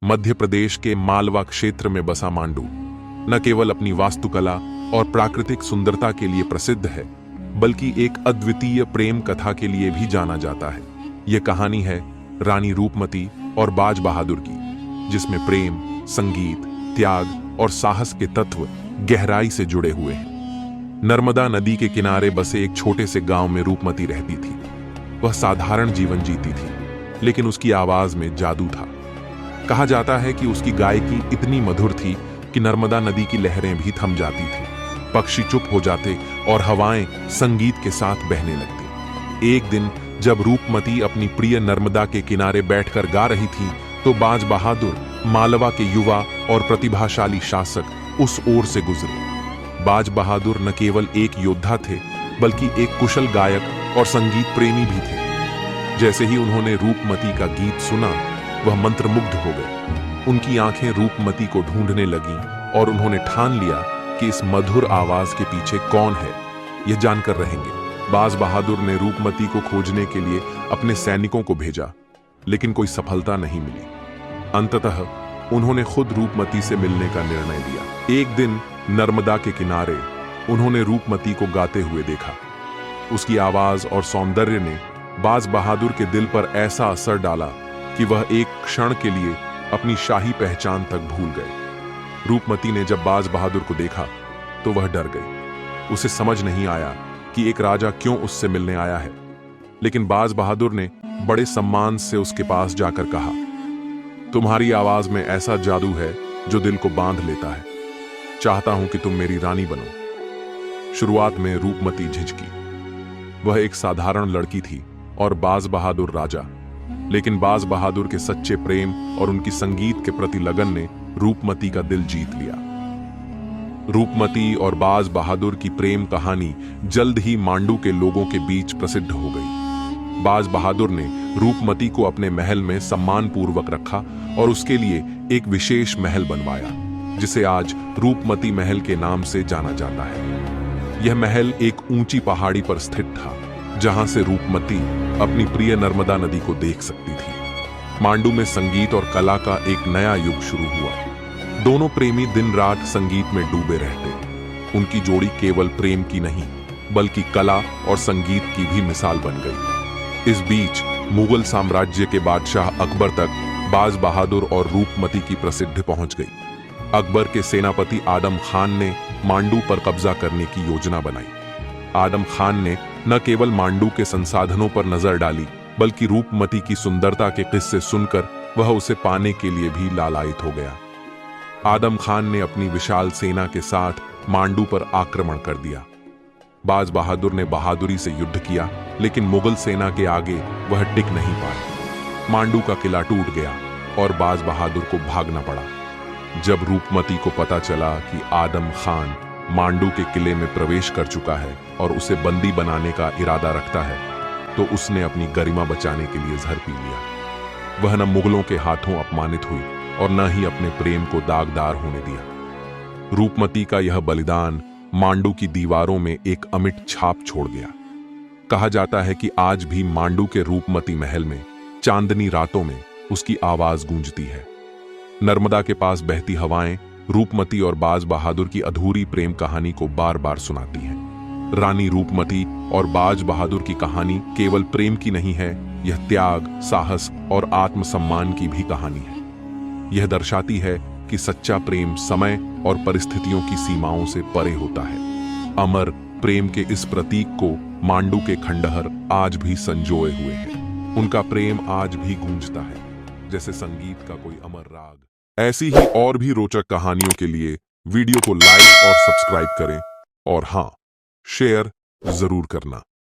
मध्य प्रदेश के मालवा क्षेत्र में बसा मांडू न केवल अपनी वास्तुकला और प्राकृतिक सुंदरता के लिए प्रसिद्ध है, बल्कि एक अद्वितीय प्रेम कथा के लिए भी जाना जाता है। यह कहानी है रानी रूपमती और बाज बहादुर की, जिसमें प्रेम, संगीत, त्याग और साहस के तत्व गहराई से जुड़े हुए हैं। नर्मदा नदी के किनारे बसे एक छोटे से गांव में रूपमती रहती थी। वह साधारण जीवन जीती थी, लेकिन उसकी आवाज में जादू था। कहा जाता है कि उसकी गायकी इतनी मधुर थी कि नर्मदा नदी की लहरें भी थम जाती थी, पक्षी चुप हो जाते और हवाएं संगीत के साथ बहने लगती। एक दिन जब रूपमती अपनी प्रिय नर्मदा के किनारे बैठकर गा रही थी, तो बाज बहादुर, मालवा के युवा और प्रतिभाशाली शासक उस ओर से गुजरे। बाज बहादुर न केवल एक योद्धा थे, बल्कि एक कुशल गायक और संगीत प्रेमी भी थे। जैसे ही उन्होंने रूपमती का गीत सुना, वह मंत्रमुग्ध हो गए। उनकी आंखें रूपमती को ढूंढने लगीं और उन्होंने ठान लिया कि इस मधुर आवाज के पीछे कौन है, यह जानकर रहेंगे। बाज बहादुर ने रूपमती को खोजने के लिए अपने सैनिकों को भेजा, लेकिन कोई सफलता नहीं मिली। अंततः उन्होंने खुद रूपमती से मिलने का निर्णय लिया। एक दिन नर्मदा के किनारे उन्होंने रूपमती को गाते हुए देखा। उसकी आवाज और सौंदर्य ने बाज बहादुर के दिल पर ऐसा असर डाला कि वह एक क्षण के लिए अपनी शाही पहचान तक भूल गए। रूपमती ने जब बाज बहादुर को देखा तो वह डर गई। उसे समझ नहीं आया कि एक राजा क्यों उससे मिलने आया है, लेकिन बाज बहादुर ने बड़े सम्मान से उसके पास जाकर कहा, तुम्हारी आवाज में ऐसा जादू है जो दिल को बांध लेता है। चाहता हूं कि तुम मेरी रानी बनो। शुरुआत में रूपमती झिझकी। वह एक साधारण लड़की थी और बाज बहादुर राजा। लेकिन बाज बहादुर के सच्चे प्रेम और उनकी संगीत के प्रति लगन ने रूपमती का दिल जीत लिया। रूपमती और बाज बहादुर की प्रेम कहानी जल्द ही मांडू के लोगों के बीच प्रसिद्ध हो गई। बाज बहादुर ने रूपमती को अपने महल में सम्मानपूर्वक रखा और उसके लिए एक विशेष महल बनवाया, जिसे आज रूपमती महल के नाम से जाना जाता है। यह महल एक ऊंची पहाड़ी पर स्थित था, जहां से रूपमती अपनी प्रिय नर्मदा नदी को देख सकती थी। मांडू में संगीत और कला का एक नया युग शुरू हुआ। दोनों प्रेमी दिन रात संगीत में डूबे रहते। उनकी जोड़ी केवल प्रेम की नहीं, बल्कि कला और संगीत की भी मिसाल बन गई। इस बीच मुगल साम्राज्य के बादशाह अकबर तक बाज बहादुर और रूपमती की प्रसिद्धि पहुंच गई। अकबर के सेनापति आदम खान ने मांडू पर कब्जा करने की योजना बनाई। आदम खान ने न केवल मांडू के संसाधनों पर नजर डाली, बल्कि रूपमती की सुंदरता के किस्से सुनकर वह उसे पाने के लिए भी लालायित हो गया। आदम खान ने अपनी विशाल सेना के साथ मांडू पर आक्रमण कर दिया। बाज बहादुर ने बहादुरी से युद्ध किया, लेकिन मुगल सेना के आगे वह टिक नहीं पाए। मांडू का किला टूट गया और बाज बहादुर को भागना पड़ा। जब रूपमती को पता चला कि आदम खान मांडू के किले में प्रवेश कर चुका है और उसे बंदी बनाने का इरादा रखता है, तो उसने अपनी गरिमा बचाने के लिए जहर पी लिया। वह न मुगलों के हाथों अपमानित हुई और न ही अपने प्रेम को दागदार होने दिया। रूपमती का यह बलिदान मांडू की दीवारों में एक अमिट छाप छोड़ गया। कहा जाता है कि आज भी मांडू के रूपमती महल में चांदनी रातों में उसकी आवाज गूंजती है। नर्मदा के पास बहती हवाएं रूपमती और बाज बहादुर की अधूरी प्रेम कहानी को बार बार सुनाती हैं। रानी रूपमती और बाज बहादुर की कहानी केवल प्रेम की नहीं है, यह त्याग, साहस और आत्मसम्मान की भी कहानी है। यह दर्शाती है कि सच्चा प्रेम समय और परिस्थितियों की सीमाओं से परे होता है। अमर प्रेम के इस प्रतीक को मांडू के खंडहर आज भी संजोए हुए हैं। उनका प्रेम आज भी गूंजता है, जैसे संगीत का कोई अमर राग। ऐसी ही और भी रोचक कहानियों के लिए वीडियो को लाइक और सब्सक्राइब करें, और हाँ, शेयर जरूर करना।